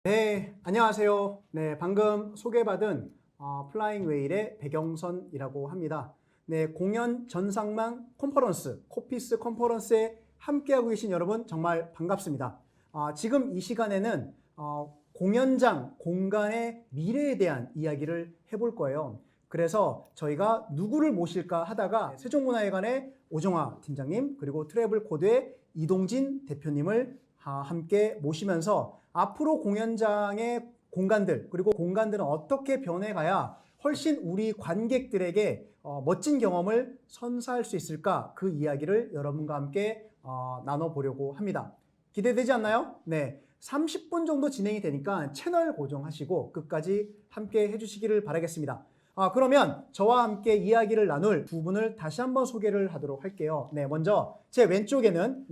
네, 안녕하세요. 네, 방금 소개받은 플라잉 웨일의 백영선이라고 합니다. 네, 공연 전상망 컨퍼런스, 코피스 컨퍼런스에 함께하고 계신 여러분 정말 반갑습니다. 지금 이 시간에는 공연장, 공간의 미래에 대한 이야기를 해볼 거예요. 그래서 저희가 누구를 모실까 하다가 세종문화회관의 오정화 팀장님, 그리고 트래블코드의 이동진 대표님을 함께 모시면서 앞으로 공연장의 공간들, 그리고 공간들은 어떻게 변해가야 훨씬 우리 관객들에게 멋진 경험을 선사할 수 있을까, 그 이야기를 여러분과 함께 나눠보려고 합니다. 기대되지 않나요? 네, 30분 정도 진행이 되니까 채널 고정하시고 끝까지 함께 해주시기를 바라겠습니다. 그러면 저와 함께 이야기를 나눌 두 분을 다시 한번 소개를 하도록 할게요. 네, 먼저 제 왼쪽에는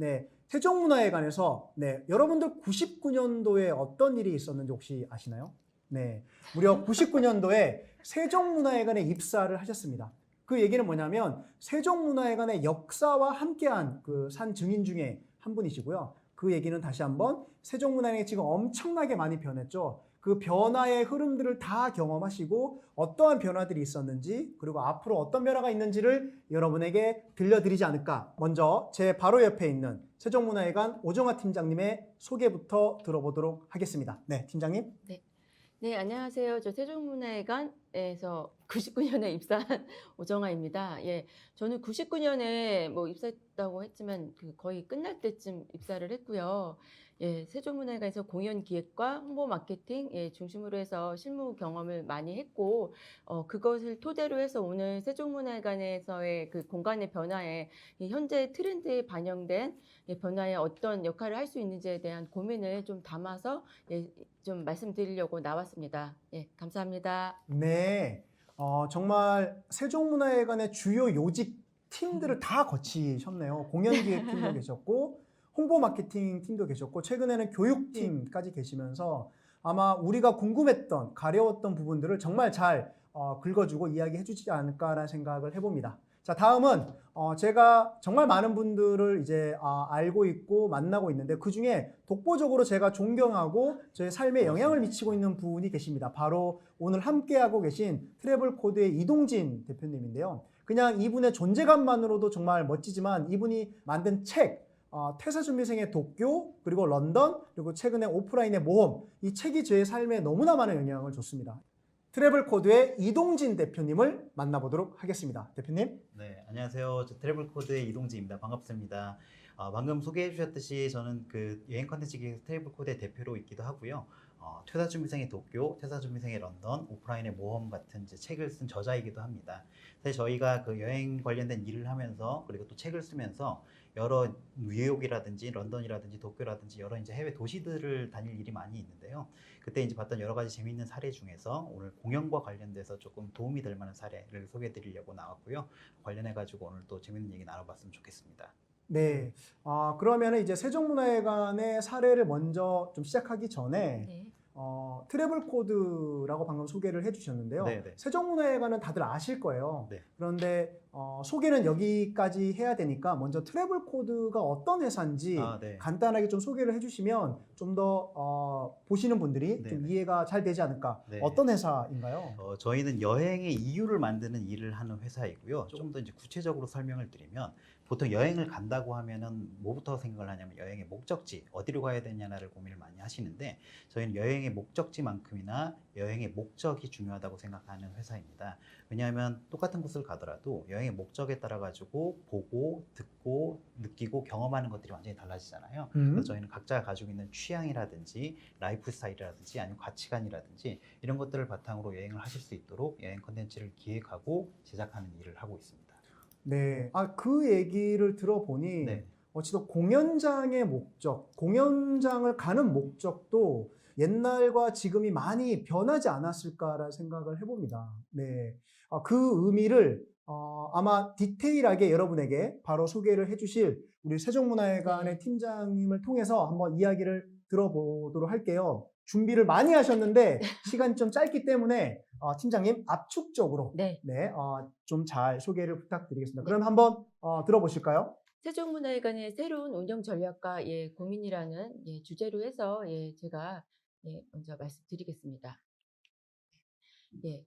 세종문화회관에서 여러분들 99년도에 어떤 일이 있었는지 혹시 아시나요? 네, 무려 99년도에 세종문화회관에 입사를 하셨습니다. 그 얘기는 뭐냐면 세종문화회관의 역사와 함께한 그 산 증인 중에 한 분이시고요. 그 얘기는 다시 한번 세종문화회관이 지금 엄청나게 많이 변했죠. 그 변화의 흐름들을 다 경험하시고 어떠한 변화들이 있었는지, 그리고 앞으로 어떤 변화가 있는지를 여러분에게 들려드리지 않을까. 먼저 제 바로 옆에 있는 세종문화회관 오정화 팀장님의 소개부터 들어보도록 하겠습니다. 네, 팀장님. 네, 안녕하세요. 저 세종문화회관에서 99년에 입사한 오정아입니다. 예, 저는 99년에 뭐 입사했다고 했지만 거의 끝날 때쯤 입사를 했고요. 예, 세종문화회관에서 공연 기획과 홍보 마케팅 중심으로 해서 실무 경험을 많이 했고, 그것을 토대로 해서 오늘 세종문화회관에서의 그 공간의 변화에 이 현재 트렌드에 반영된 변화에 어떤 역할을 할 수 있는지에 대한 고민을 좀 담아서 좀 말씀드리려고 나왔습니다. 예, 감사합니다. 네, 정말 세종문화회관의 주요 요직 팀들을 다 거치셨네요. 공연기획팀도 계셨고 홍보 마케팅 팀도 계셨고 최근에는 교육팀까지 계시면서 아마 우리가 궁금했던 가려웠던 부분들을 정말 잘 긁어주고 이야기해 주지 않을까라는 생각을 해봅니다. 자, 다음은 제가 정말 많은 분들을 이제 알고 있고 만나고 있는데 그중에 독보적으로 제가 존경하고 저의 삶에 영향을 미치고 있는 분이 계십니다. 바로 오늘 함께하고 계신 트래블코드의 이동진 대표님인데요. 그냥 이분의 존재감만으로도 정말 멋지지만 이분이 만든 책, 퇴사준비생의 도쿄, 그리고 런던, 그리고 최근에 오프라인의 모험, 이 책이 제 삶에 너무나 많은 영향을 줬습니다. 트래블코드의 이동진 대표님을 만나보도록 하겠습니다. 대표님. 네, 안녕하세요. 저 트래블코드의 이동진입니다. 반갑습니다. 방금 소개해 주셨듯이 저는 그 여행 컨텐츠 기획 트래블코드의 대표로 있기도 하고요. 퇴사준비생의 도쿄, 퇴사준비생의 런던, 오프라인의 모험 같은 이제 책을 쓴 저자이기도 합니다. 사실 저희가 그 여행 관련된 일을 하면서 그리고 또 책을 쓰면서 여러 뉴욕이라든지 런던이라든지 도쿄라든지 여러 이제 해외 도시들을 다닐 일이 많이 있는데요. 그때 이제 봤던 여러 가지 재미있는 사례 중에서 오늘 공연과 관련돼서 조금 도움이 될 만한 사례를 소개해 드리려고 나왔고요. 관련해 가지고 오늘 또 재미있는 얘기 나눠봤으면 좋겠습니다. 네. 그러면 이제 세종문화회관의 사례를 먼저 좀 시작하기 전에 네. 트래블 코드라고 방금 소개를 해주셨는데요. 네네. 세종문화회관은 다들 아실 거예요. 네. 그런데 소개는 여기까지 해야 되니까 먼저 트래블 코드가 어떤 회사인지 네. 간단하게 좀 소개를 해주시면 좀 더 보시는 분들이 좀 네네. 이해가 잘 되지 않을까. 네. 어떤 회사인가요? 저희는 여행의 이유를 만드는 일을 하는 회사이고요. 조금 더 이제 구체적으로 설명을 드리면 보통 여행을 간다고 하면은 뭐부터 생각을 하냐면 여행의 목적지, 어디로 가야 되냐를 고민을 많이 하시는데 저희는 여행의 목적지만큼이나 여행의 목적이 중요하다고 생각하는 회사입니다. 왜냐하면 똑같은 곳을 가더라도 여행의 목적에 따라 가지고 보고, 듣고, 느끼고, 경험하는 것들이 완전히 달라지잖아요. 그래서 저희는 각자 가지고 있는 취향이라든지 라이프 스타일이라든지 아니면 가치관이라든지 이런 것들을 바탕으로 여행을 하실 수 있도록 여행 콘텐츠를 기획하고 제작하는 일을 하고 있습니다. 네. 그 얘기를 들어보니 네. 어찌도 공연장의 목적, 공연장을 가는 목적도 옛날과 지금이 많이 변하지 않았을까라는 생각을 해봅니다. 네. 그 의미를 아마 디테일하게 여러분에게 바로 소개를 해주실 우리 세종문화회관의 네. 팀장님을 통해서 한번 이야기를 들어보도록 할게요. 준비를 많이 하셨는데 시간이 좀 짧기 때문에 팀장님 압축적으로 네. 좀 잘 소개를 부탁드리겠습니다. 네. 그럼 한번 들어보실까요? 세종문화회관의 새로운 운영 전략과 고민이라는 주제로 해서 제가 먼저 말씀드리겠습니다.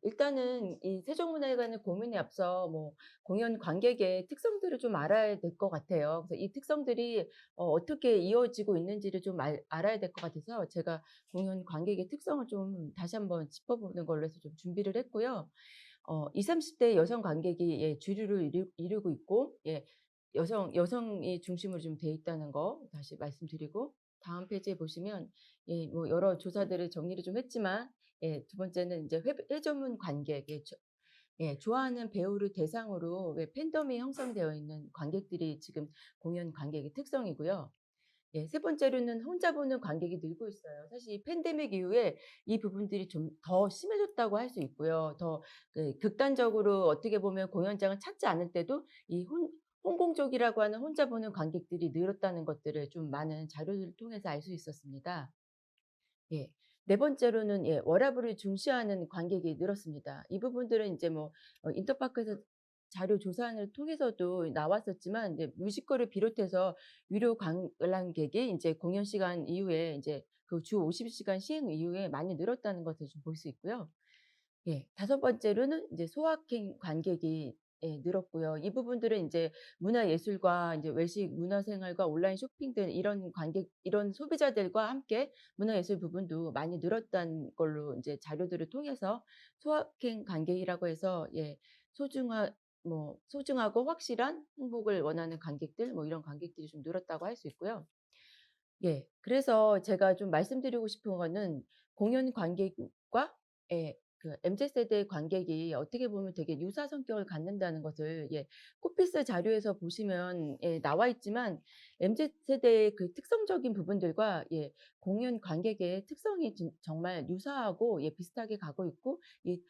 일단은 이 세종문화회관을 고민에 앞서 뭐 공연 관객의 특성들을 좀 알아야 될 것 같아요. 그래서 이 특성들이 어떻게 이어지고 있는지를 좀 알아야 될 것 같아서 제가 공연 관객의 특성을 좀 다시 한번 짚어보는 걸로 해서 좀 준비를 했고요. 20, 30대 여성 관객이 주류를 이루고 있고, 여성이 중심으로 좀 돼 있다는 거 다시 말씀드리고, 다음 페이지에 보시면 뭐 여러 조사들을 정리를 좀 했지만, 두 번째는 이제 회전문 관객, 좋아하는 배우를 대상으로 왜 팬덤이 형성되어 있는 관객들이 지금 공연 관객의 특성이고요. 세 번째로는 혼자 보는 관객이 늘고 있어요. 사실 이 팬데믹 이후에 이 부분들이 좀 더 심해졌다고 할 수 있고요. 더 극단적으로 어떻게 보면 공연장을 찾지 않을 때도 이 홍공족이라고 하는 혼자 보는 관객들이 늘었다는 것들을 좀 많은 자료들을 통해서 알 수 있었습니다. 예. 네 번째로는 워라밸을 중시하는 관객이 늘었습니다. 이 부분들은 이제 뭐 인터파크에서 자료 조사를 통해서도 나왔었지만, 이제 뮤지컬을 비롯해서 유료 관람객이 이제 공연 시간 이후에 이제 그 주 50시간 시행 이후에 많이 늘었다는 것을 좀 볼 수 있고요. 다섯 번째로는 이제 소확행 관객이 늘었고요. 이 부분들은 이제 문화예술과 이제 외식 문화생활과 온라인 쇼핑 등 이런 관객, 이런 소비자들과 함께 문화예술 부분도 많이 늘었다는 걸로 이제 자료들을 통해서 소확행 관객이라고 해서 소중하고 확실한 행복을 원하는 관객들, 뭐 이런 관객들이 좀 늘었다고 할 수 있고요. 그래서 제가 좀 말씀드리고 싶은 거는 공연 관객과 그 MZ세대 관객이 어떻게 보면 되게 유사 성격을 갖는다는 것을 코피스 자료에서 보시면 나와 있지만, MZ세대의 그 특성적인 부분들과 공연 관객의 특성이 정말 유사하고 비슷하게 가고 있고, 이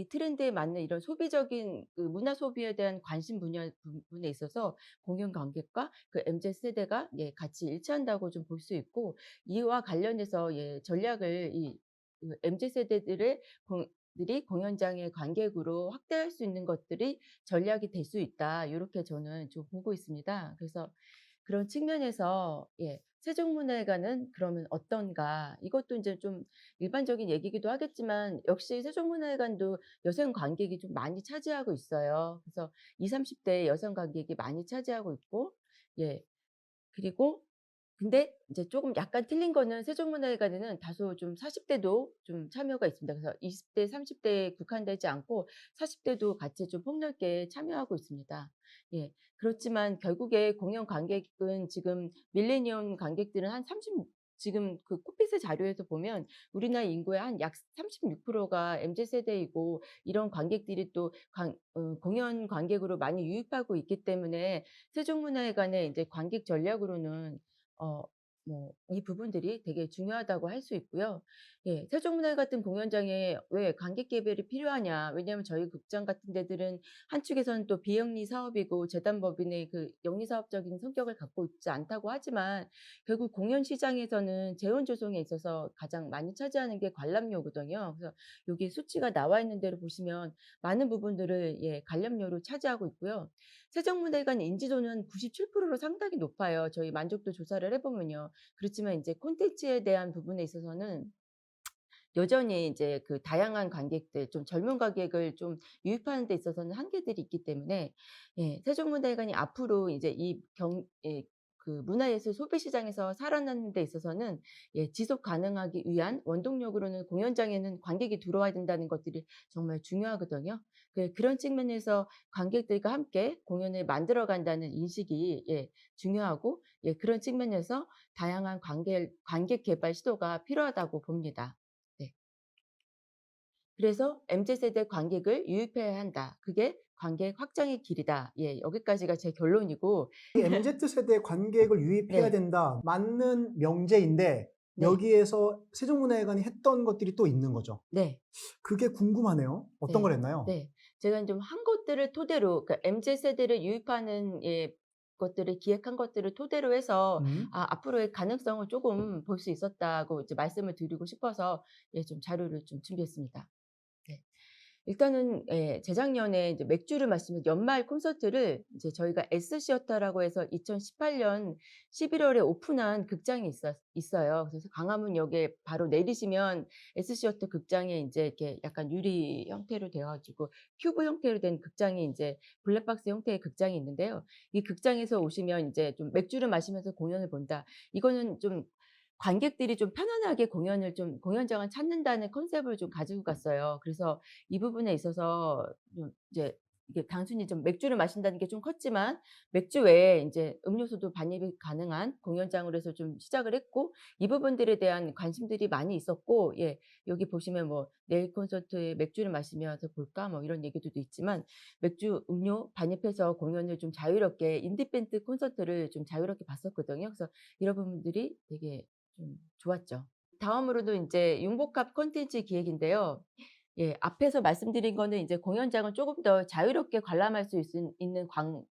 트렌드에 맞는 이런 소비적인 그 문화 소비에 대한 관심 분야 부분에 있어서 공연 관객과 그 MZ세대가 같이 일치한다고 좀 볼 수 있고, 이와 관련해서 전략을 그 MZ세대들의 들이 공연장의 관객으로 확대할 수 있는 것들이 전략이 될 수 있다. 이렇게 저는 좀 보고 있습니다. 그래서 그런 측면에서 세종문화회관은 그러면 어떤가? 이것도 이제 좀 일반적인 얘기이기도 하겠지만, 역시 세종문화회관도 여성 관객이 좀 많이 차지하고 있어요. 그래서 20, 30대 여성 관객이 많이 차지하고 있고, 예. 그리고 근데 이제 조금 약간 틀린 거는, 세종문화회관에는 다소 좀 40대도 좀 참여가 있습니다. 그래서 20대, 30대에 국한되지 않고 40대도 같이 좀 폭넓게 참여하고 있습니다. 그렇지만 결국에 공연 관객은 지금 밀레니엄 관객들은 한 30, 지금 그 코피스 자료에서 보면 우리나라 인구의 한 약 36%가 MZ세대이고, 이런 관객들이 또 공연 관객으로 많이 유입하고 있기 때문에 세종문화회관의 이제 관객 전략으로는 어 이 부분들이 되게 중요하다고 할 수 있고요. 세종문화회 같은 공연장에 왜 관객 개별이 필요하냐? 왜냐하면 저희 극장 같은 데들은 한쪽에서는 또 비영리 사업이고 재단법인의 그 영리 사업적인 성격을 갖고 있지 않다고 하지만, 결국 공연 시장에서는 재원 조성에 있어서 가장 많이 차지하는 게 관람료거든요. 그래서 여기 수치가 나와 있는 대로 보시면 많은 부분들을 관람료로 차지하고 있고요. 세종문화회관 인지도는 97%로 상당히 높아요. 저희 만족도 조사를 해보면요. 그렇지만 이제 콘텐츠에 대한 부분에 있어서는 여전히 이제 그 다양한 관객들, 좀 젊은 관객을 좀 유입하는 데 있어서는 한계들이 있기 때문에, 세종문화회관이 앞으로 이제 그 문화예술 소비 시장에서 살아나는 데 있어서는 지속 가능하기 위한 원동력으로는 공연장에는 관객이 들어와야 된다는 것들이 정말 중요하거든요. 그런 측면에서 관객들과 함께 공연을 만들어 간다는 인식이 중요하고, 그런 측면에서 다양한 관객 개발 시도가 필요하다고 봅니다. 네. 그래서 MZ세대 관객을 유입해야 한다. 그게 관객 확장의 길이다. 여기까지가 제 결론이고. MZ세대 관객을 유입해야 네. 된다. 맞는 명제인데 네. 여기에서 세종문화회관이 했던 것들이 또 있는 거죠. 네. 그게 궁금하네요. 어떤 걸 했나요? 네. 제가 좀 한 것들을 토대로, 그러니까 MZ세대를 유입하는 것들을 기획한 것들을 토대로 해서 앞으로의 가능성을 조금 볼 수 있었다고 이제 말씀을 드리고 싶어서 좀 자료를 좀 준비했습니다. 네. 일단은 예, 재작년에 이제 맥주를 마시면 연말 콘서트를 이제 저희가 S시어터라고 해서 2018년 11월에 오픈한 극장이 있어요. 그래서 광화문역에 바로 내리시면 S시어터 극장에 이제 이렇게 약간 유리 형태로 되어 가지고 큐브 형태로 된 극장이 이제 블랙박스 형태의 극장이 있는데요. 이 극장에서 오시면 이제 좀 맥주를 마시면서 공연을 본다. 이거는 좀 관객들이 좀 편안하게 공연장을 찾는다는 컨셉을 좀 가지고 갔어요. 그래서 이 부분에 있어서 좀 이제 이게 단순히 좀 맥주를 마신다는 게 좀 컸지만 맥주 외에 인제 음료수도 반입이 가능한 공연장으로 해서 좀 시작을 했고, 이 부분들에 대한 관심들이 많이 있었고, 예, 여기 보시면 뭐 "내일 콘서트에 맥주를 마시면서 볼까?" 뭐 이런 얘기들도 있지만, 맥주, 음료 반입해서 공연을 좀 자유롭게 인디밴드 콘서트를 좀 자유롭게 봤었거든요. 그래서 이런 부분들이 되게 좀 좋았죠. 다음으로도 인제 융복합 콘텐츠 기획인데요. 예, 앞에서 말씀드린 거는 이제 공연장을 조금 더 자유롭게 관람할 수 있는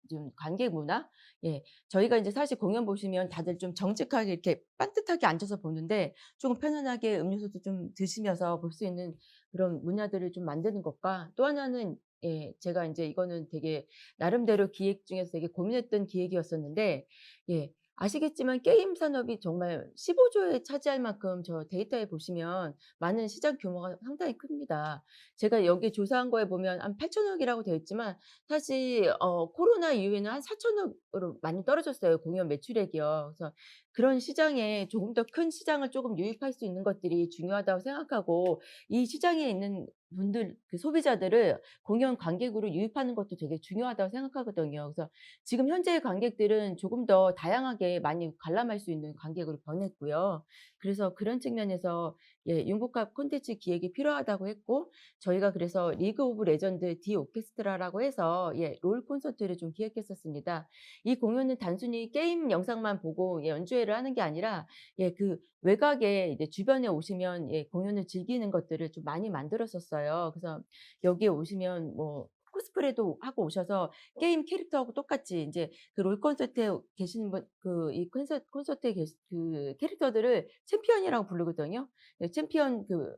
좀 관객 문화? 예. 저희가 인제 사실 공연 보시면 다들 좀 정직하게 이렇게 반듯하게 앉아서 보는데, 조금 편안하게 음료수도 좀 드시면서 볼 수 있는 그런 문화들을 좀 만드는 것과, 또 하나는 예, 제가 인제 이거는 되게 나름대로 기획 중에서 되게 고민했던 기획이었었는데, 예, 아시겠지만 게임 산업이 정말 15조에 차지할 만큼 저 데이터에 보시면 많은 시장 규모가 상당히 큽니다. 제가 여기 조사한 거에 보면 한 8천억 이라고 되어 있지만, 사실 코로나 이후에는 한 4천억 으로 많이 떨어졌어요, 공연 매출액이요. 그래서 그런 시장에 조금 더 큰 시장을 조금 유입할 수 있는 것들이 중요하다고 생각하고, 이 시장에 있는 분들, 그 소비자들을 공연 관객으로 유입하는 것도 되게 중요하다고 생각하거든요. 그래서 지금 현재의 관객들은 조금 더 다양하게 많이 관람할 수 있는 관객으로 변했고요. 그래서 그런 측면에서 예, 융복합 콘텐츠 기획이 필요하다고 했고, 저희가 그래서 리그 오브 레전드 디 오케스트라라고 해서 예, 롤 콘서트를 좀 기획했었습니다. 이 공연은 단순히 게임 영상만 보고 예, 연주회를 하는 게 아니라 예, 그 외곽에 이제 주변에 오시면 예, 공연을 즐기는 것들을 좀 많이 만들었었어요. 그래서 여기에 오시면 뭐 코스프레도 하고 오셔서 게임 캐릭터하고 똑같이 인제 그 롤 콘서트에 계시는 분, 그 이 콘서트에 그 캐릭터들을 챔피언이라고 부르거든요. 예, 챔피언 그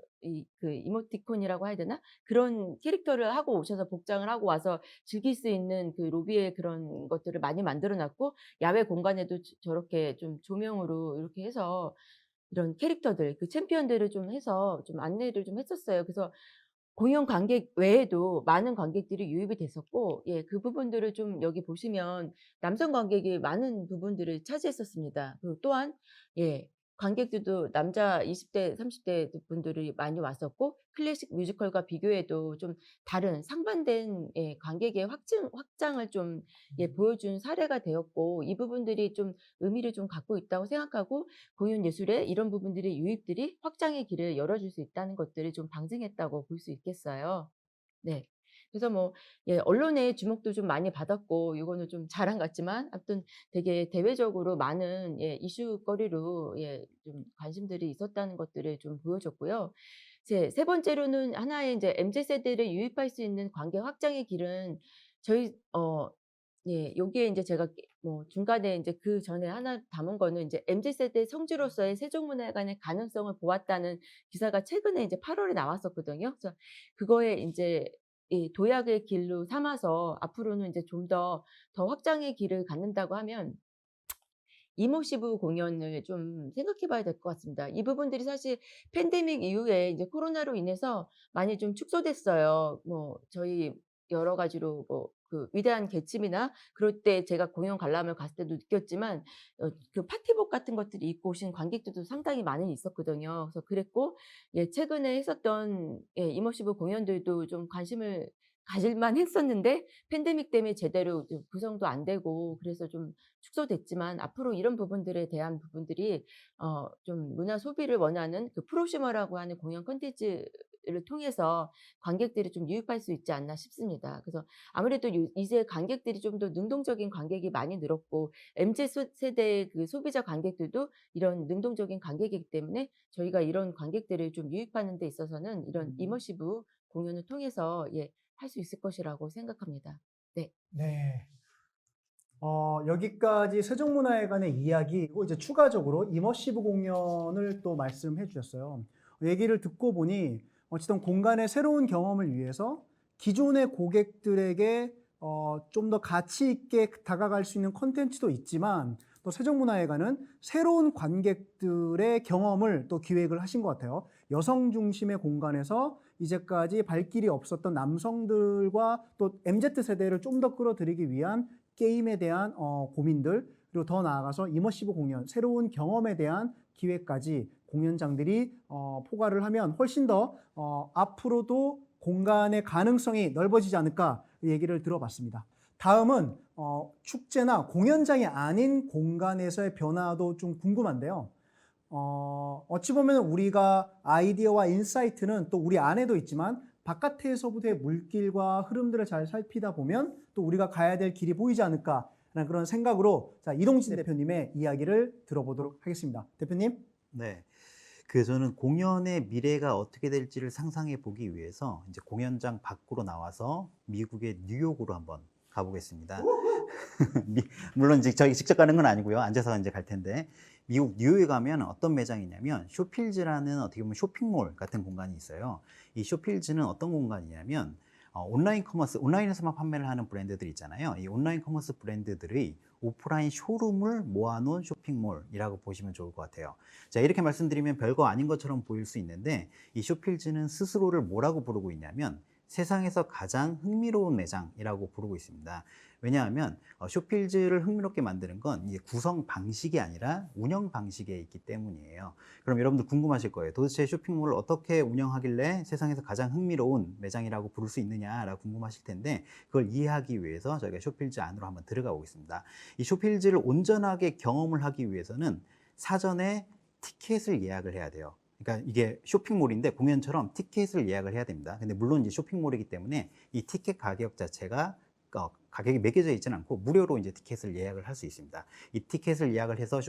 이모티콘이라고 해야 되나? 그런 캐릭터를 하고 오셔서 복장을 하고 와서 즐길 수 있는 그 로비에 그런 것들을 많이 만들어 놨고, 야외 공간에도 저렇게 좀 조명으로 이렇게 해서 이런 캐릭터들, 그 챔피언들을 좀 해서 좀 안내를 좀 했었어요. 그래서 공연 관객 외에도 많은 관객들이 유입이 됐었고, 예, 그 부분들을 좀 여기 보시면 남성 관객이 많은 부분들을 차지했었습니다. 그리고 또한 예, 관객들도 남자 20대 30대 분들이 많이 왔었고, 클래식 뮤지컬과 비교해도 좀 다른 상반된 예, 관객의 확장을 좀 예, 보여준 사례가 되었고, 이 부분들이 좀 의미를 좀 갖고 있다고 생각하고, 공연 예술에 이런 부분들의 유입들이 확장의 길을 열어줄 수 있다는 것들을 좀 방증했다고 볼 수 있겠어요. 네. 그래서 뭐 예, 언론의 주목도 좀 많이 받았고, 이거는 좀 자랑 같지만 아무튼 되게 대외적으로 많은 예, 이슈거리로 예, 좀 관심들이 있었다는 것들을 좀 보여줬고요. 이제 세 번째로는 하나의 인제 MZ 세대를 유입할 수 있는 관계 확장의 길은 저희 예, 여기에 인제 제가 뭐 중간에 인제 그전에 하나 담은 거는 인제 "MZ 세대 성지로서의 세종문화회관의 가능성을 보았다."는 기사가 최근에 인제 8 월에 나왔었거든요. 그래서 그거에 인제 이 도약의 길로 삼아서 앞으로는 인제 좀 더 확장의 길을 갖는다고 하면 이머시브 공연을 좀 생각해 봐야 될 것 같습니다. 이 부분들이 사실 팬데믹 이후에 이제 코로나로 인해서 많이 좀 축소됐어요. 뭐 저희 여러 가지로 뭐 그 위대한 개츠비나 그럴 때 제가 공연 관람을 갔을 때도 느꼈지만, 그 파티복 같은 것들을 입고 오신 관객들도 상당히 많이 있었거든요. 그래서 그랬고, 예, 최근에 했었던 예, 이머시브 공연들도 좀 관심을 가질 만했었는데, 팬데믹 때문에 제대로 좀 구성도 안 되고 그래서 좀 축소됐지만, 앞으로 이런 부분들에 대한 부분들이 좀 문화 소비를 원하는 그 프로슈머라고 하는 공연 콘텐츠를 통해서 관객들이 좀 유입할 수 있지 않나 싶습니다. 그래서 아무래도 이제 관객들이 좀 더 능동적인 관객이 많이 늘었고, MZ 세대의 그 소비자 관객들도 이런 능동적인 관객이기 때문에 저희가 이런 관객들을 좀 유입하는 데 있어서는 이런 이머시브 공연을 통해서 예, 할 수 있을 것이라고 생각합니다. 네. 네. 여기까지 세종문화회관의 이야기고, 이제 추가적으로 이머시브 공연을 또 말씀해 주셨어요. 얘기를 듣고 보니 어쨌든 공간의 새로운 경험을 위해서 기존의 고객들에게 좀 더 가치 있게 다가갈 수 있는 콘텐츠도 있지만 또 세종문화회관은 새로운 관객들의 경험을 또 기획을 하신 것 같아요. 여성 중심의 공간에서 이제까지 발길이 없었던 남성들과 또 MZ세대를 좀 더 끌어들이기 위한 게임에 대한 고민들, 그리고 더 나아가서 이머시브 공연, 새로운 경험에 대한 기획까지 공연장들이 포괄을 하면 훨씬 더 앞으로도 공간의 가능성이 넓어지지 않을까 얘기를 들어봤습니다. 다음은 축제나 공연장이 아닌 공간에서의 변화도 좀 궁금한데요. 어찌 보면 우리가 아이디어와 인사이트는 또 우리 안에도 있지만 바깥에서부터의 물길과 흐름들을 잘 살피다 보면 또 우리가 가야 될 길이 보이지 않을까라는 그런 생각으로 자, 이동진 대표님의 이야기를 들어보도록 하겠습니다. 대표님. 네. 저는 공연의 미래가 어떻게 될지를 상상해 보기 위해서 이제 공연장 밖으로 나와서 미국의 뉴욕으로 한번 가보겠습니다. 물론 이제 저희 직접 가는 건 아니고요. 앉아서 이제 갈 텐데 미국 뉴욕에 가면 어떤 매장이 있냐면 쇼필즈라는 어떻게 보면 쇼핑몰 같은 공간이 있어요. 이 쇼필즈는 어떤 공간이냐면 온라인 커머스, 온라인에서만 판매를 하는 브랜드들 있잖아요. 이 온라인 커머스 브랜드들의 오프라인 쇼룸을 모아놓은 쇼핑몰이라고 보시면 좋을 것 같아요. 자, 이렇게 말씀드리면 별거 아닌 것처럼 보일 수 있는데 이 쇼필즈는 스스로를 뭐라고 부르고 있냐면 세상에서 가장 흥미로운 매장이라고 부르고 있습니다. 왜냐하면 쇼필즈를 흥미롭게 만드는 건 이게 구성 방식이 아니라 운영 방식에 있기 때문이에요. 그럼 여러분들 궁금하실 거예요. 도대체 쇼핑몰을 어떻게 운영하길래 세상에서 가장 흥미로운 매장이라고 부를 수 있느냐라고 궁금하실 텐데 그걸 이해하기 위해서 저희가 쇼필즈 안으로 한번 들어가 보겠습니다. 이 쇼필즈를 온전하게 경험을 하기 위해서는 사전에 티켓을 예약을 해야 돼요. 그러니까 이게 쇼핑몰인데 공연처럼 티켓을 예약을 해야 됩니다. 근데 물론 이제 쇼핑몰이기 때문에 이 티켓 가격 자체가 가격이 매겨져 있지는 않고 무료로 이제 티켓을 예약을 할 수 있습니다. 이 티켓을 예약을 해서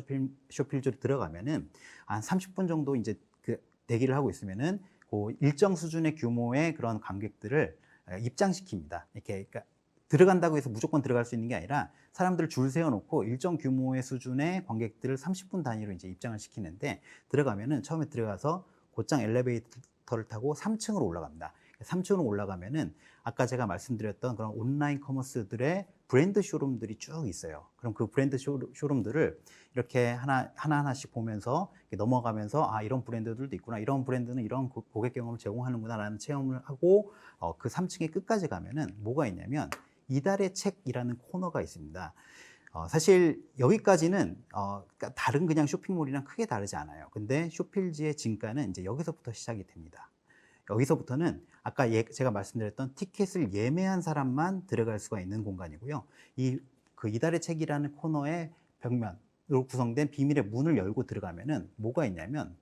쇼필즈로 들어가면은 한 30분 정도 이제 대기를 하고 있으면은 그 일정 수준의 규모의 그런 관객들을 입장시킵니다. 이렇게 그러니까 들어간다고 해서 무조건 들어갈 수 있는 게 아니라 사람들을 줄 세워놓고 일정 규모의 수준의 관객들을 30분 단위로 이제 입장을 시키는데 들어가면은 처음에 들어가서 곧장 엘리베이터를 타고 3층으로 올라갑니다. 3층으로 올라가면은 아까 제가 말씀드렸던 그런 온라인 커머스들의 브랜드 쇼룸들이 쭉 있어요. 그럼 그 브랜드 쇼룸들을 이렇게 하나씩 보면서 이렇게 넘어가면서 아, 이런 브랜드들도 있구나. 이런 브랜드는 이런 고객 경험을 제공하는구나 라는 체험을 하고 그 3층의 끝까지 가면은 뭐가 있냐면 이달의 책이라는 코너가 있습니다. 사실 여기까지는 그러니까 다른 그냥 쇼핑몰이랑 크게 다르지 않아요. 근데 쇼필즈의 진가는 이제 여기서부터 시작이 됩니다. 여기서부터는 아까 제가 말씀드렸던 티켓을 예매한 사람만 들어갈 수가 있는 공간이고요. 이달의 책이라는 코너의 벽면으로 구성된 비밀의 문을 열고 들어가면은 뭐가 있냐면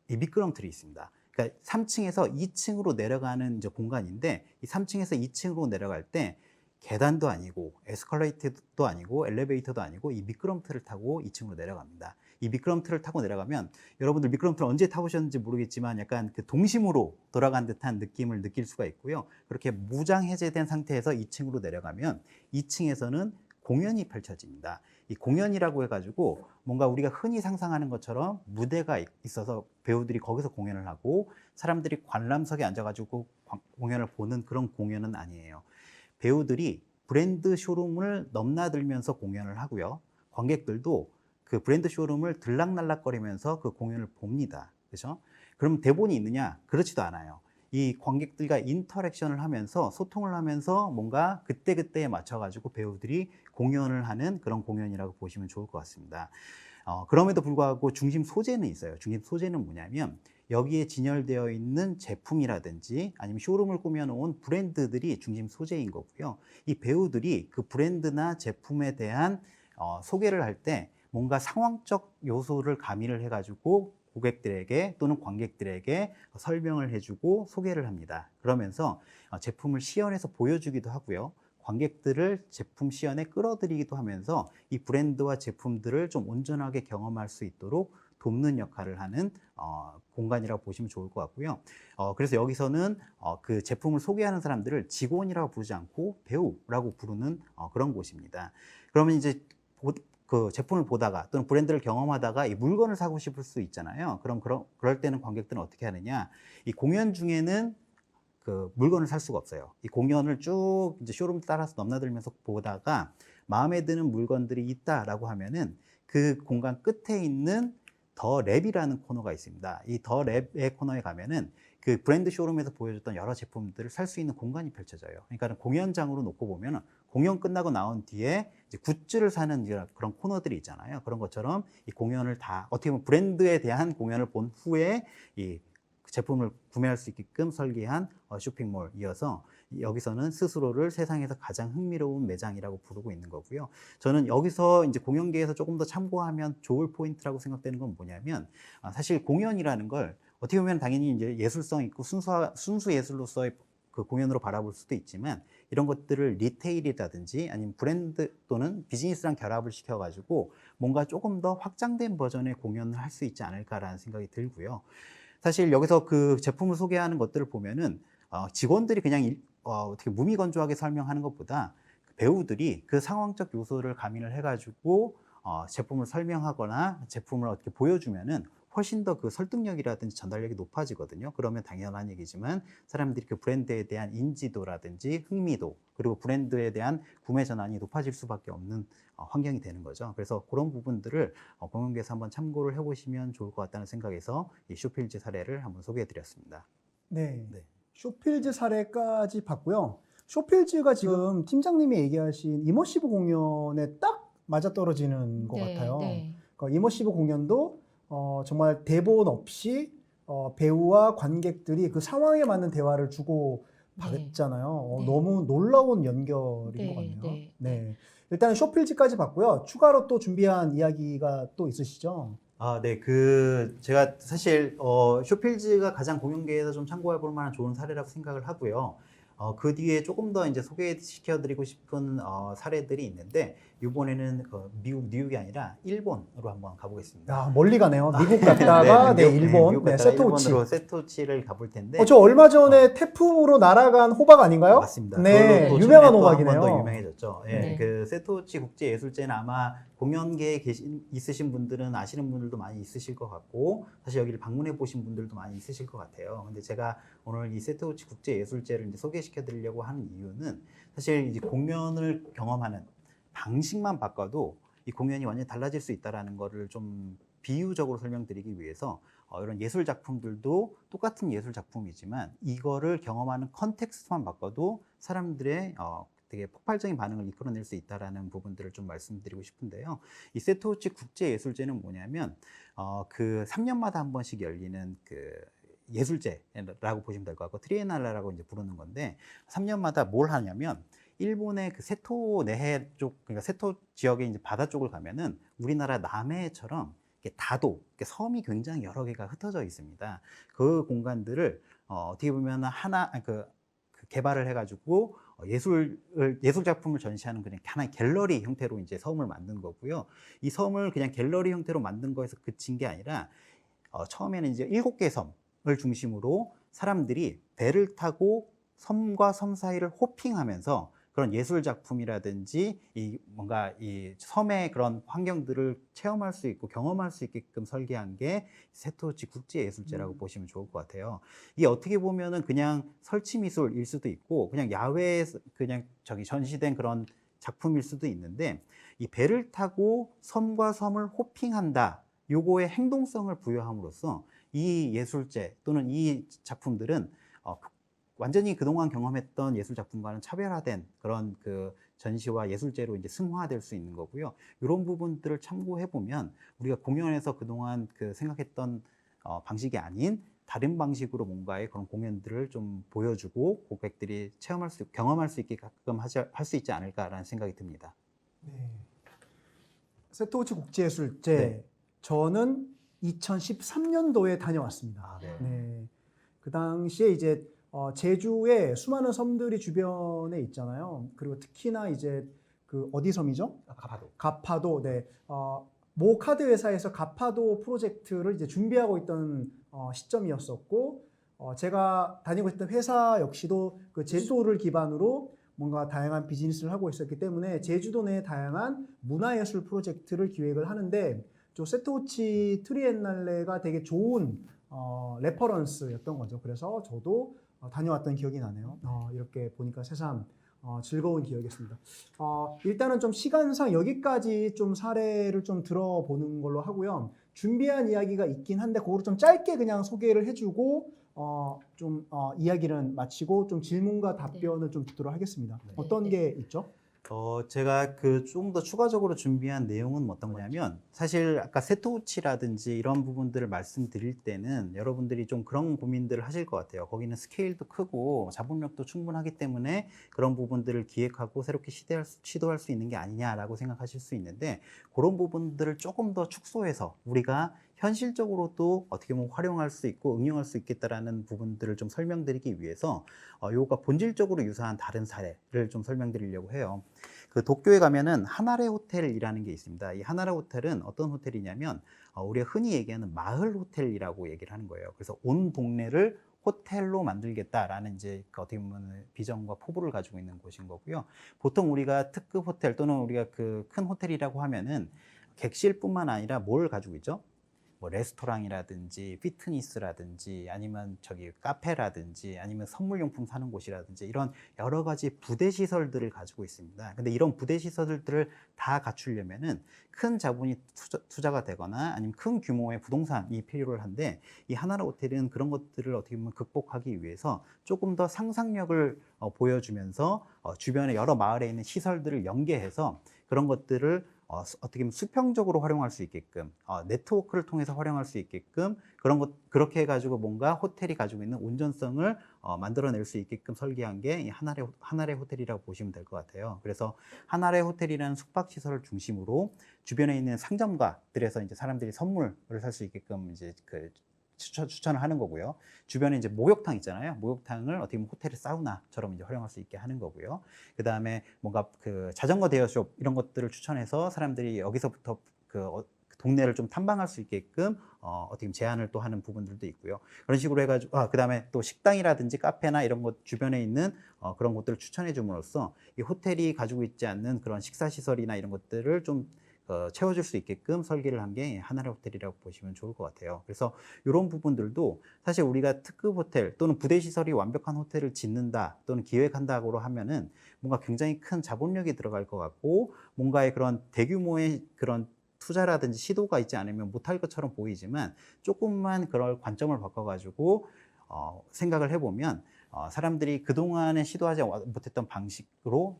이 미끄럼틀이 있습니다. 그러니까 3층에서 2층으로 내려가는 이제 공간인데 이 3층에서 2층으로 내려갈 때 계단도 아니고 에스컬레이터도 아니고 엘리베이터도 아니고 이 미끄럼틀을 타고 2층으로 내려갑니다. 이 미끄럼틀을 타고 내려가면 여러분들 미끄럼틀 언제 타보셨는지 모르겠지만 약간 그 동심으로 돌아간 듯한 느낌을 느낄 수가 있고요. 그렇게 무장 해제된 상태에서 2층으로 내려가면 2층에서는 공연이 펼쳐집니다. 이 공연이라고 해가지고 뭔가 우리가 흔히 상상하는 것처럼 무대가 있어서 배우들이 거기서 공연을 하고 사람들이 관람석에 앉아가지고 공연을 보는 그런 공연은 아니에요. 배우들이 브랜드 쇼룸을 넘나들면서 공연을 하고요. 관객들도 그 브랜드 쇼룸을 들락날락거리면서 그 공연을 봅니다. 그렇죠? 그럼 대본이 있느냐? 그렇지도 않아요. 이 관객들과 인터랙션을 하면서 소통을 하면서 뭔가 그때그때에 맞춰가지고 배우들이 공연을 하는 그런 공연이라고 보시면 좋을 것 같습니다. 그럼에도 불구하고 중심 소재는 있어요. 중심 소재는 뭐냐면 여기에 진열되어 있는 제품이라든지 아니면 쇼룸을 꾸며놓은 브랜드들이 중심 소재인 거고요. 이 배우들이 그 브랜드나 제품에 대한 소개를 할 때 뭔가 상황적 요소를 가미를 해가지고 고객들에게 또는 관객들에게 설명을 해주고 소개를 합니다. 그러면서 제품을 시연해서 보여주기도 하고요. 관객들을 제품 시연에 끌어들이기도 하면서 이 브랜드와 제품들을 좀 온전하게 경험할 수 있도록 돕는 역할을 하는 공간이라고 보시면 좋을 것 같고요. 그래서 여기서는 그 제품을 소개하는 사람들을 직원이라고 부르지 않고 배우라고 부르는 그런 곳입니다. 그러면 이제 그 제품을 보다가 또는 브랜드를 경험하다가 이 물건을 사고 싶을 수 있잖아요. 그럴 때는 관객들은 어떻게 하느냐? 이 공연 중에는 그 물건을 살 수가 없어요. 이 공연을 쭉 이제 쇼룸 따라서 넘나들면서 보다가 마음에 드는 물건들이 있다라고 하면은 그 공간 끝에 있는 더 랩이라는 코너가 있습니다. 이 더 랩의 코너에 가면은 그 브랜드 쇼룸에서 보여줬던 여러 제품들을 살 수 있는 공간이 펼쳐져요. 그러니까 공연장으로 놓고 보면은 공연 끝나고 나온 뒤에 이제 굿즈를 사는 그런 코너들이 있잖아요. 그런 것처럼 이 공연을 다 어떻게 보면 브랜드에 대한 공연을 본 후에 이 제품을 구매할 수 있게끔 설계한 쇼핑몰이어서 여기서는 스스로를 세상에서 가장 흥미로운 매장이라고 부르고 있는 거고요. 저는 여기서 이제 공연계에서 조금 더 참고하면 좋을 포인트라고 생각되는 건 뭐냐면 사실 공연이라는 걸 어떻게 보면 당연히 이제 예술성 있고 순수 예술로서의 그 공연으로 바라볼 수도 있지만 이런 것들을 리테일이라든지 아니면 브랜드 또는 비즈니스랑 결합을 시켜가지고 뭔가 조금 더 확장된 버전의 공연을 할 수 있지 않을까라는 생각이 들고요. 사실 여기서 그 제품을 소개하는 것들을 보면은 직원들이 그냥 어떻게 무미건조하게 설명하는 것보다 배우들이 그 상황적 요소를 가미를 해가지고 제품을 설명하거나 제품을 어떻게 보여주면은 훨씬 더 그 설득력이라든지 전달력이 높아지거든요. 그러면 당연한 얘기지만 사람들이 그 브랜드에 대한 인지도라든지 흥미도 그리고 브랜드에 대한 구매 전환이 높아질 수밖에 없는 환경이 되는 거죠. 그래서 그런 부분들을 공연계에서 한번 참고를 해보시면 좋을 것 같다는 생각에서 이 쇼필즈 사례를 한번 소개해드렸습니다. 네. 네. 쇼필즈 사례까지 봤고요. 쇼필즈가 지금 팀장님이 얘기하신 이머시브 공연에 딱 맞아떨어지는 것 같아요. 네. 그러니까 이머시브 공연도 정말 대본 없이 배우와 관객들이 그 상황에 맞는 대화를 주고 받았잖아요. 네. 너무 놀라운 연결인 네, 것 같네요. 네, 네. 일단은 쇼필즈까지 봤고요. 추가로 또 준비한 이야기가 또 있으시죠? 네. 제가 사실, 쇼필즈가 가장 공연계에서 좀 참고해 볼 만한 좋은 사례라고 생각을 하고요. 그 뒤에 조금 더 이제 소개시켜 드리고 싶은, 사례들이 있는데, 이번에는 뉴욕이 아니라 일본으로 한번 가보겠습니다. 야, 멀리 가네요. 미국 갔다가 네, 일본, 미국 네, 갔다가 세토우치. 일본으로 세토우치를 가볼 텐데. 저 얼마 전에 태풍으로 날아간 호박 아닌가요? 맞습니다. 네, 그걸로 또 유명한 최근에 또 한 번 호박이네요. 더 유명해졌죠. 예, 네. 그 세토우치 국제예술제는 아마 공연계에 있으신 분들은 아시는 분들도 많이 있으실 것 같고 사실 여기를 방문해 보신 분들도 많이 있으실 것 같아요. 근데 제가 오늘 이 세토우치 국제예술제를 이제 소개시켜 드리려고 하는 이유는 사실 이제 공연을 경험하는 방식만 바꿔도 이 공연이 완전히 달라질 수 있다라는 거를 좀 비유적으로 설명드리기 위해서 이런 예술 작품들도 똑같은 예술 작품이지만 이거를 경험하는 컨텍스트만 바꿔도 사람들의 되게 폭발적인 반응을 이끌어낼 수 있다라는 부분들을 좀 말씀드리고 싶은데요. 이 세토우치 국제예술제는 뭐냐면 그 3년마다 한 번씩 열리는 그 예술제라고 보시면 될 것 같고 트리에날레라고 이제 부르는 건데 3년마다 뭘 하냐면 일본의 그 세토 내해 쪽 그러니까 세토 지역의 이제 바다 쪽을 가면은 우리나라 남해처럼 다도, 섬이 굉장히 여러 개가 흩어져 있습니다. 그 공간들을 어떻게 보면 개발을 해가지고 예술 작품을 전시하는 그냥 하나의 갤러리 형태로 이제 섬을 만든 거고요. 이 섬을 그냥 갤러리 형태로 만든 거에서 그친 게 아니라 처음에는 이제 7개 섬을 중심으로 사람들이 배를 타고 섬과 섬 사이를 호핑하면서 그런 예술 작품이라든지 뭔가 이 섬의 그런 환경들을 체험할 수 있고 경험할 수 있게끔 설계한 게 세토우치 국제예술제라고 보시면 좋을 것 같아요. 이게 어떻게 보면은 그냥 설치 미술일 수도 있고 그냥 야외에서 그냥 전시된 그런 작품일 수도 있는데 이 배를 타고 섬과 섬을 호핑한다. 요거의 행동성을 부여함으로써 이 예술제 또는 이 작품들은 완전히 그동안 경험했던 예술 작품과는 차별화된 그런 그 전시와 예술제로 이제 승화될 수 있는 거고요. 이런 부분들을 참고해 보면 우리가 공연에서 그동안 그 생각했던 방식이 아닌 다른 방식으로 뭔가의 그런 공연들을 좀 보여주고 고객들이 경험할 수 있게끔 할 수 있지 않을까라는 생각이 듭니다. 네. 세토우치 국제예술제 네. 저는 2013년도에 다녀왔습니다. 네. 네. 그 당시에 이제 제주에 수많은 섬들이 주변에 있잖아요. 그리고 특히나 이제 그 어디 섬이죠? 가파도. 네. 모 카드 회사에서 가파도 프로젝트를 이제 준비하고 있던 시점이었었고, 제가 다니고 있던 회사 역시도 그 제주도를 기반으로 뭔가 다양한 비즈니스를 하고 있었기 때문에 제주도 내 다양한 문화예술 프로젝트를 기획을 하는데 저 세토우치 트리엔날레가 되게 좋은 레퍼런스였던 거죠. 그래서 저도 다녀왔던 기억이 나네요. 이렇게 보니까 새삼 즐거운 기억이었습니다. 일단은 좀 시간상 여기까지 좀 사례를 좀 들어보는 걸로 하고요. 준비한 이야기가 있긴 한데 그거를 좀 짧게 그냥 소개를 해주고 이야기를 마치고 좀 질문과 답변을 좀 듣도록 하겠습니다. 네. 어떤 게 있죠? 제가 좀 더 추가적으로 준비한 내용은 어떤 거냐면, 사실 아까 세토우치라든지 이런 부분들을 말씀드릴 때는 여러분들이 좀 그런 고민들을 하실 것 같아요. 거기는 스케일도 크고 자본력도 충분하기 때문에 그런 부분들을 기획하고 새롭게 시도할 수 있는 게 아니냐라고 생각하실 수 있는데, 그런 부분들을 조금 더 축소해서 우리가 현실적으로도 어떻게 보면 활용할 수 있고 응용할 수 있겠다라는 부분들을 좀 설명드리기 위해서 요거가 본질적으로 유사한 다른 사례를 좀 설명드리려고 해요. 그 도쿄에 가면은 하나레 호텔이라는 게 있습니다. 이 하나레 호텔은 어떤 호텔이냐면 우리가 흔히 얘기하는 마을 호텔이라고 얘기를 하는 거예요. 그래서 온 동네를 호텔로 만들겠다라는 이제 어떻게 보면 비전과 포부를 가지고 있는 곳인 거고요. 보통 우리가 특급 호텔 또는 우리가 그 큰 호텔이라고 하면은 객실뿐만 아니라 뭘 가지고 있죠? 뭐 레스토랑이라든지 피트니스라든지 아니면 카페라든지 아니면 선물용품 사는 곳이라든지 이런 여러 가지 부대 시설들을 가지고 있습니다. 근데 이런 부대 시설들을 다 갖추려면은 큰 자본이 투자가 되거나 아니면 큰 규모의 부동산이 필요를 한데, 이 하나라 호텔은 그런 것들을 어떻게 보면 극복하기 위해서 조금 더 상상력을 보여주면서 주변에 여러 마을에 있는 시설들을 연계해서 그런 것들을 어떻게 보면 수평적으로 활용할 수 있게끔 네트워크를 통해서 활용할 수 있게끔 그렇게 해가지고 뭔가 호텔이 가지고 있는 온전성을 만들어낼 수 있게끔 설계한 게 이 하나레 호텔이라고 보시면 될 것 같아요. 그래서 하나레 호텔이라는 숙박시설을 중심으로 주변에 있는 상점가들에서 이제 사람들이 선물을 살 수 있게끔 이제 추천을 하는 거고요. 주변에 이제 목욕탕 있잖아요. 목욕탕을 어떻게 보면 호텔의 사우나처럼 이제 활용할 수 있게 하는 거고요. 그 다음에 뭔가 그 자전거 대여숍 이런 것들을 추천해서 사람들이 여기서부터 동네를 좀 탐방할 수 있게끔 어떻게 보면 제한을 또 하는 부분들도 있고요. 그런 식으로 해가지고 그 다음에 또 식당이라든지 카페나 이런 것 주변에 있는 그런 것들을 추천해 줌으로써 이 호텔이 가지고 있지 않는 그런 식사 시설이나 이런 것들을 좀 채워줄 수 있게끔 설계를 한 게 하나레 호텔이라고 보시면 좋을 것 같아요. 그래서 이런 부분들도 사실 우리가 특급 호텔 또는 부대 시설이 완벽한 호텔을 짓는다 또는 기획한다고 하면은 뭔가 굉장히 큰 자본력이 들어갈 것 같고 뭔가의 그런 대규모의 그런 투자라든지 시도가 있지 않으면 못할 것처럼 보이지만, 조금만 그럴 관점을 바꿔가지고 생각을 해보면 사람들이 그동안에 시도하지 못했던 방식으로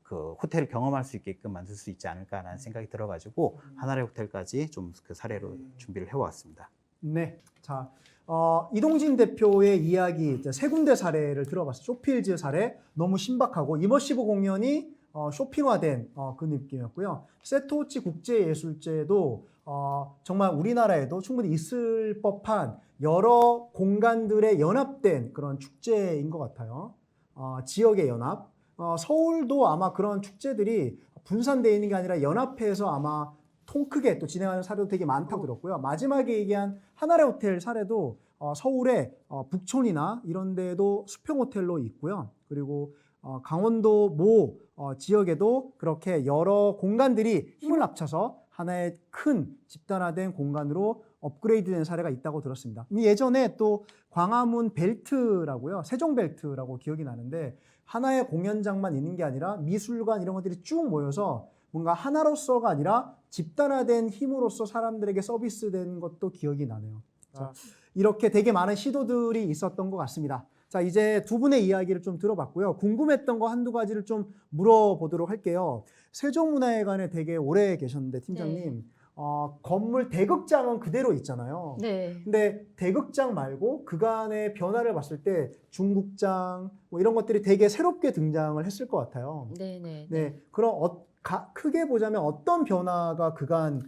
그 호텔을 경험할 수 있게끔 만들 수 있지 않을까라는 생각이 들어가지고 하나레 호텔까지 좀 그 사례로 준비를 해왔습니다. 네. 자, 이동진 대표의 이야기 이제 세 군데 사례를 들어봤어요. 쇼필즈 사례 너무 신박하고 이머시브 공연이 쇼핑화된 그 느낌이었고요. 세토우치 국제예술제도 정말 우리나라에도 충분히 있을 법한 여러 공간들의 연합된 그런 축제인 것 같아요. 지역의 연합. 서울도 아마 그런 축제들이 분산되어 있는 게 아니라 연합해서 아마 통 크게 또 진행하는 사례도 되게 많다고 들었고요. 마지막에 얘기한 하나레 호텔 사례도 서울의 북촌이나 이런 데도 수평 호텔로 있고요. 그리고 강원도 모 지역에도 그렇게 여러 공간들이 힘을 합쳐서 하나의 큰 집단화된 공간으로 업그레이드된 사례가 있다고 들었습니다. 예전에 또 광화문 벨트라고요. 세종 벨트라고 기억이 나는데 하나의 공연장만 있는 게 아니라 미술관 이런 것들이 쭉 모여서 뭔가 하나로서가 아니라 집단화된 힘으로써 사람들에게 서비스된 것도 기억이 나네요. 자, 이렇게 되게 많은 시도들이 있었던 것 같습니다. 자, 이제 두 분의 이야기를 좀 들어봤고요. 궁금했던 거 한두 가지를 좀 물어보도록 할게요. 세종문화회관에 되게 오래 계셨는데 팀장님, 네. 건물 대극장은 그대로 있잖아요. 네. 근데 대극장 말고 그간의 변화를 봤을 때 중국장 뭐 이런 것들이 되게 새롭게 등장을 했을 것 같아요. 네네. 네, 그럼 크게 보자면 어떤 변화가 그간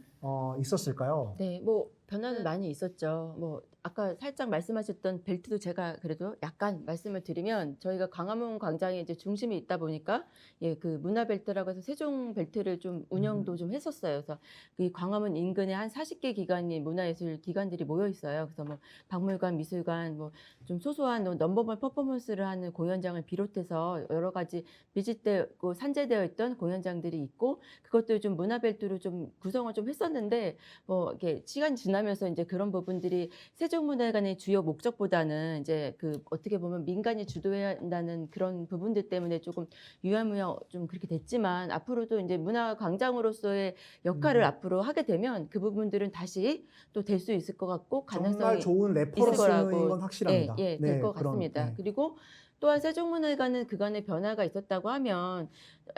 있었을까요? 네, 뭐 변화는 많이 있었죠. 뭐 아까 살짝 말씀하셨던 벨트도 제가 그래도 약간 말씀을 드리면 저희가 광화문 광장에 이제 중심이 있다 보니까 예, 그 문화 벨트라고 해서 세종 벨트를 좀 운영도 좀 했었어요. 그래서 이 광화문 인근에 한 40개 기관이 문화예술 기관들이 모여 있어요. 그래서 뭐 박물관, 미술관, 뭐 좀 소소한 넘버원 퍼포먼스를 하는 공연장을 비롯해서 여러 가지 비짓되고 산재되어 있던 공연장들이 있고 그것들 좀 문화 벨트로 좀 구성을 좀 했었는데 뭐 이렇게 시간이 지나면서 이제 그런 부분들이 세종문화회관의 주요 목적보다는 이제 그 어떻게 보면 민간이 주도해야 한다는 그런 부분들 때문에 조금 유야무야 좀 그렇게 됐지만 앞으로도 이제 문화 광장으로서의 역할을 앞으로 하게 되면 그 부분들은 다시 또 될 수 있을 것 같고 정말 가능성이 좋은 있을 레퍼런스인 거라고 건 확실합니다. 예, 될 네, 것 같습니다. 네. 그리고 또한 세종문화회관은 그간의 변화가 있었다고 하면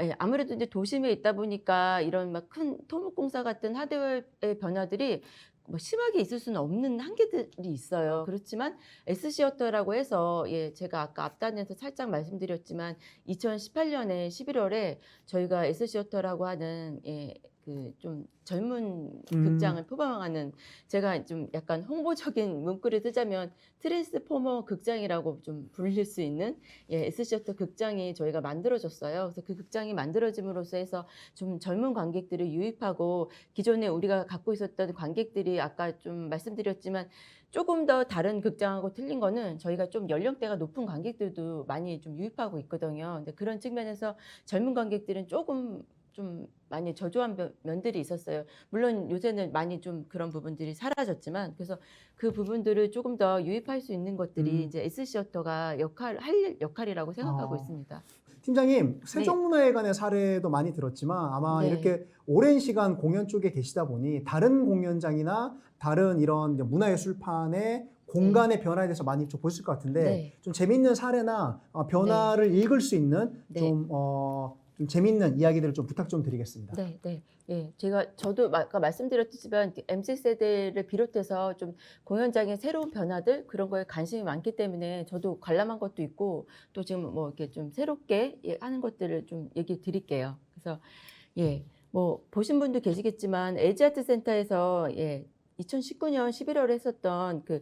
예, 아무래도 이제 도심에 있다 보니까 이런 막 큰 토목공사 같은 하드웨어의 변화들이 뭐 심하게 있을 수는 없는 한계들이 있어요. 그렇지만 S시어터라고 해서 예, 제가 아까 앞단에서 살짝 말씀드렸지만 2018년에 11월에 저희가 S시어터라고 하는 예, 그 좀 젊은 극장을 표방하는 제가 좀 약간 홍보적인 문구를 쓰자면 트랜스포머 극장이라고 좀 불릴 수 있는 예, S시어터 극장이 저희가 만들어졌어요. 그래서 그 극장이 만들어짐으로써 해서 좀 젊은 관객들을 유입하고 기존에 우리가 갖고 있었던 관객들이 아까 좀 말씀드렸지만 조금 더 다른 극장하고 틀린 거는 저희가 좀 연령대가 높은 관객들도 많이 좀 유입하고 있거든요. 근데 그런 측면에서 젊은 관객들은 조금 좀 많이 저조한 면들이 있었어요. 물론 요새는 많이 좀 그런 부분들이 사라졌지만 그래서 그 부분들을 조금 더 유입할 수 있는 것들이 이제 S시어터가 할 역할이라고 생각하고 있습니다. 팀장님, 세종문화회관의 사례도 많이 들었지만 아마 이렇게 오랜 시간 공연 쪽에 계시다 보니 다른 공연장이나 다른 이런 문화예술판의 공간의 변화에 대해서 많이 좀 보실 것 같은데 좀 재밌는 사례나 변화를 읽을 수 있는 좀 재밌는 이야기들을 좀 부탁 좀 드리겠습니다. 네, 네. 예, 저도 아까 말씀드렸지만 MZ세대를 비롯해서 좀 공연장의 새로운 변화들 그런 거에 관심이 많기 때문에 저도 관람한 것도 있고 또 지금 뭐 이렇게 좀 새롭게 하는 것들을 좀 얘기 드릴게요. 그래서 예, 뭐 보신 분도 계시겠지만 LG아트센터에서 예, 2019년 11월에 했었던 그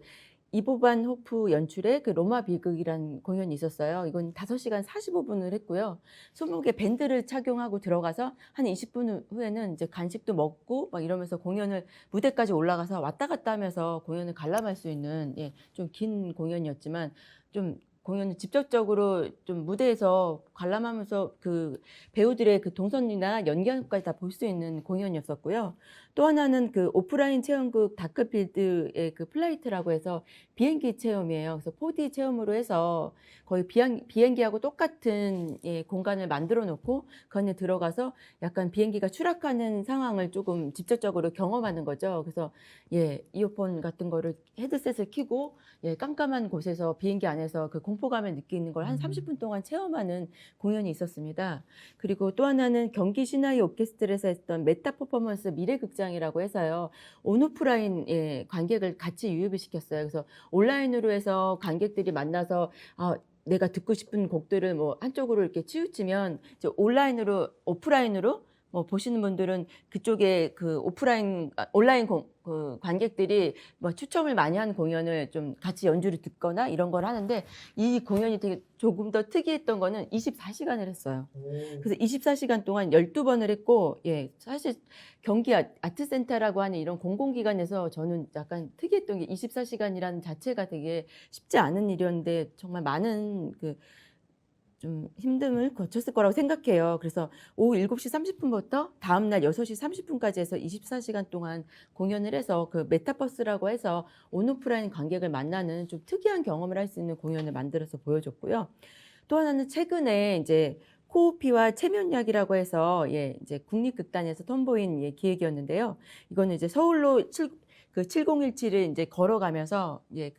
이보반 호프 연출의 그 로마 비극이라는 공연이 있었어요. 이건 5시간 45분을 했고요. 20개 밴드를 착용하고 들어가서 한 20분 후에는 이제 간식도 먹고 막 이러면서 공연을 무대까지 올라가서 왔다 갔다 하면서 공연을 관람할 수 있는 예, 좀 긴 공연이었지만 좀 공연을 직접적으로 좀 무대에서 관람하면서 그 배우들의 그 동선이나 연기까지 다 볼 수 있는 공연이었었고요. 또 하나는 그 오프라인 체험극 다크필드의 그 플라이트라고 해서 비행기 체험이에요. 그래서 4D 체험으로 해서 거의 비행기하고 똑같은 예, 공간을 만들어 놓고 그 안에 들어가서 약간 비행기가 추락하는 상황을 조금 직접적으로 경험하는 거죠. 그래서 예, 이어폰 같은 거를 헤드셋을 켜고 예, 깜깜한 곳에서 비행기 안에서 그 공포감을 느끼는 걸 한 30분 동안 체험하는 공연이 있었습니다. 그리고 또 하나는 경기 시나이 오케스트라에서 했던 메타 퍼포먼스 미래극장이라고 해서요. 온오프라인 예, 관객을 같이 유입을 시켰어요. 그래서 온라인으로 해서 관객들이 만나서 내가 듣고 싶은 곡들을 뭐 한쪽으로 이렇게 치우치면 이제 오프라인으로 뭐 보시는 분들은 그쪽에 그 온라인 그 관객들이 뭐 추첨을 많이 한 공연을 좀 같이 연주를 듣거나 이런 걸 하는데 이 공연이 되게 조금 더 특이했던 거는 24시간을 했어요. 그래서 24시간 동안 12번을 했고, 예, 사실 경기 아트센터라고 하는 이런 공공기관에서 저는 약간 특이했던 게 24시간이라는 자체가 되게 쉽지 않은 일이었는데 정말 많은 좀 힘듦을 거쳤을 거라고 생각해요. 그래서 오후 7시 30분부터 다음날 6시 30분까지 해서 24시간 동안 공연을 해서 그 메타버스라고 해서 온오프라인 관객을 만나는 좀 특이한 경험을 할 수 있는 공연을 만들어서 보여줬고요. 또 하나는 최근에 이제 코오피와 체면약이라고 해서 예, 이제 국립극단에서 선보인 예, 기획이었는데요. 이거는 이제 서울로 7017을 이제 걸어가면서 예,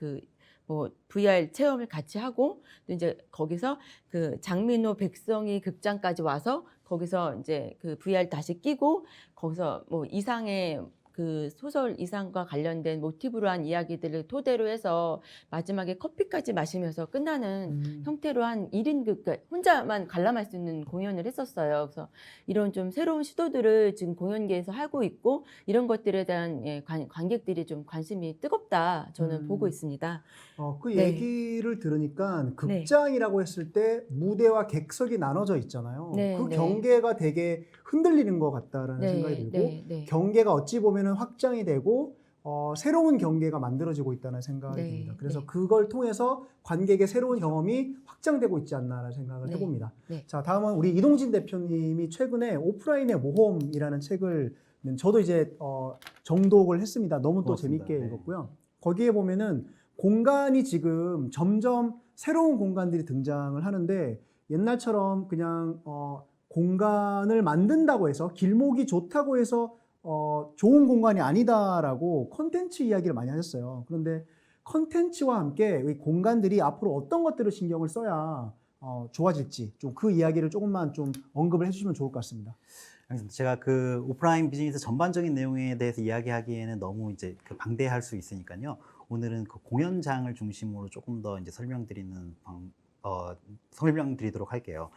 뭐 VR 체험을 같이 하고 또 이제 거기서 그 장민호 백성이 극장까지 와서 거기서 이제 그 VR 다시 끼고 거기서 뭐 이상의 그 소설 이상과 관련된 모티브로 한 이야기들을 토대로 해서 마지막에 커피까지 마시면서 끝나는 형태로 한 1인극, 그러니까 혼자만 관람할 수 있는 공연을 했었어요. 그래서 이런 좀 새로운 시도들을 지금 공연계에서 하고 있고 이런 것들에 대한 관객들이 좀 관심이 뜨겁다 저는 보고 있습니다. 그 네. 얘기를 들으니까 극장이라고 했을 때 무대와 객석이 나눠져 있잖아요. 네, 그 네. 경계가 되게 흔들리는 것 같다라는 생각이 들고 경계가 어찌 보면 확장이 되고 새로운 경계가 만들어지고 있다는 생각이 네, 듭니다. 그래서 네. 그걸 통해서 관객의 새로운 경험이 확장되고 있지 않나라는 생각을 네, 해봅니다. 네. 자, 다음은 우리 이동진 대표님이 최근에 오프라인의 모험이라는 책을 저도 이제 정독을 했습니다. 너무 또 고맙습니다. 재밌게 네. 읽었고요. 거기에 보면은 공간이 지금 점점 새로운 공간들이 등장을 하는데 옛날처럼 그냥 공간을 만든다고 해서 길목이 좋다고 해서 좋은 공간이 아니다라고 컨텐츠 이야기를 많이 하셨어요. 그런데 컨텐츠와 함께 이 공간들이 앞으로 어떤 것들을 신경을 써야 좋아질지 좀 그 이야기를 조금만 좀 언급을 해주시면 좋을 것 같습니다. 제가 그 오프라인 비즈니스 전반적인 내용에 대해서 이야기하기에는 너무 이제 그 방대할 수 있으니까요. 오늘은 그 공연장을 중심으로 조금 더 이제 설명드리도록 할게요.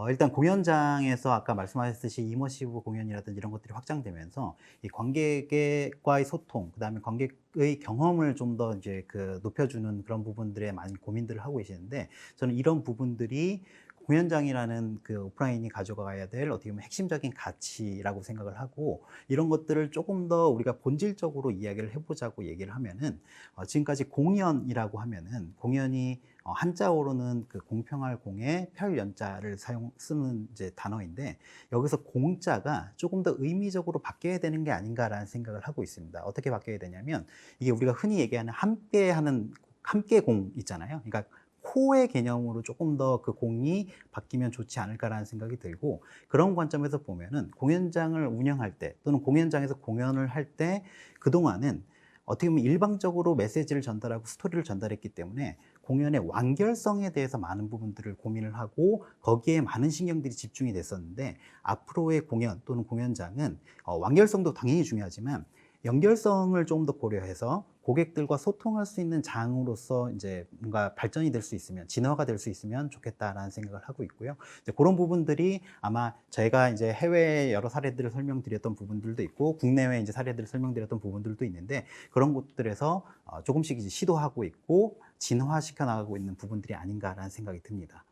일단 공연장에서 아까 말씀하셨듯이 이머시브 공연이라든지 이런 것들이 확장되면서 이 관객과의 소통, 그다음에 관객의 경험을 좀 더 이제 그 높여주는 그런 부분들에 많은 고민들을 하고 계시는데 저는 이런 부분들이 공연장이라는 그 오프라인이 가져가야 될 어떻게 보면 핵심적인 가치라고 생각을 하고 이런 것들을 조금 더 우리가 본질적으로 이야기를 해보자고 얘기를 하면은 지금까지 공연이라고 하면은 공연이 한자어로는 그 공평할 공에 펼연자를 쓰는 이제 단어인데 여기서 공자가 조금 더 의미적으로 바뀌어야 되는 게 아닌가라는 생각을 하고 있습니다. 어떻게 바뀌어야 되냐면 이게 우리가 흔히 얘기하는 함께 공 있잖아요. 그러니까 코의 개념으로 조금 더 그 공이 바뀌면 좋지 않을까라는 생각이 들고 그런 관점에서 보면은 공연장을 운영할 때 또는 공연장에서 공연을 할 때 그동안은 어떻게 보면 일방적으로 메시지를 전달하고 스토리를 전달했기 때문에 공연의 완결성에 대해서 많은 부분들을 고민을 하고 거기에 많은 신경들이 집중이 됐었는데 앞으로의 공연 또는 공연장은 완결성도 당연히 중요하지만 연결성을 좀 더 고려해서 고객들과 소통할 수 있는 장으로서 이제 뭔가 발전이 될 수 있으면 진화가 될 수 있으면 좋겠다라는 생각을 하고 있고요. 이제 그런 부분들이 아마 저희가 이제 해외 여러 사례들을 설명드렸던 부분들도 있고 국내외 이제 사례들을 설명드렸던 부분들도 있는데 그런 곳들에서 조금씩 이제 시도하고 있고 진화시켜 나가고 있는 부분들이 아닌가라는 생각이 듭니다.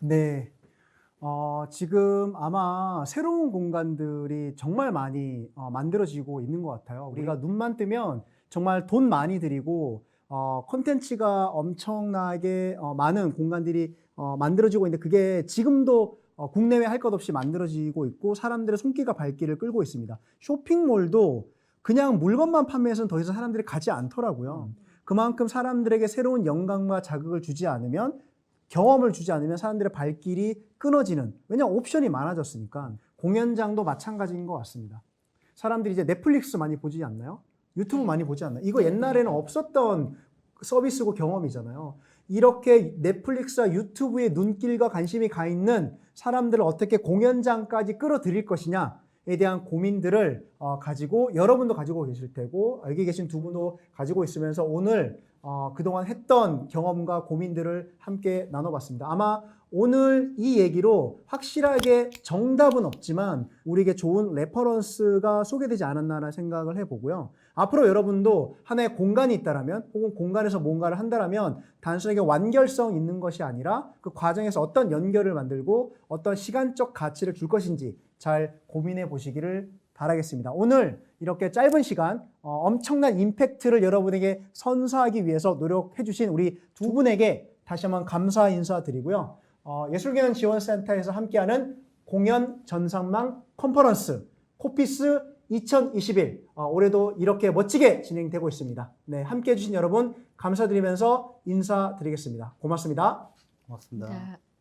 네. 지금 아마 새로운 공간들이 정말 많이 만들어지고 있는 것 같아요. 우리가 눈만 뜨면 정말 돈 많이 들이고 콘텐츠가 엄청나게 많은 공간들이 만들어지고 있는데 그게 지금도 국내외 할 것 없이 만들어지고 있고 사람들의 손길과 발길을 끌고 있습니다. 쇼핑몰도 그냥 물건만 판매해서는 더 이상 사람들이 가지 않더라고요. 그만큼 사람들에게 새로운 영감과 자극을 주지 않으면 경험을 주지 않으면 사람들의 발길이 끊어지는 왜냐하면 옵션이 많아졌으니까 공연장도 마찬가지인 것 같습니다. 사람들이 이제 넷플릭스 많이 보지 않나요? 유튜브 많이 보지 않나요? 이거 옛날에는 없었던 서비스고 경험이잖아요. 이렇게 넷플릭스와 유튜브에 눈길과 관심이 가 있는 사람들을 어떻게 공연장까지 끌어들일 것이냐에 대한 고민들을 가지고 여러분도 가지고 계실 테고 여기 계신 두 분도 가지고 있으면서 오늘 그동안 했던 경험과 고민들을 함께 나눠봤습니다. 아마 오늘 이 얘기로 확실하게 정답은 없지만 우리에게 좋은 레퍼런스가 소개되지 않았나라는 생각을 해보고요. 앞으로 여러분도 하나의 공간이 있다라면 혹은 공간에서 뭔가를 한다라면 단순하게 완결성 있는 것이 아니라 그 과정에서 어떤 연결을 만들고 어떤 시간적 가치를 줄 것인지 잘 고민해 보시기를 바라겠습니다. 오늘 이렇게 짧은 시간 엄청난 임팩트를 여러분에게 선사하기 위해서 노력해 주신 우리 두 분에게 다시 한번 감사 인사드리고요. 예술경연지원센터에서 함께하는 공연 전상망 컨퍼런스 코피스 2021 올해도 이렇게 멋지게 진행되고 있습니다. 네, 함께해 주신 여러분 감사드리면서 인사드리겠습니다. 고맙습니다. 고맙습니다. 자.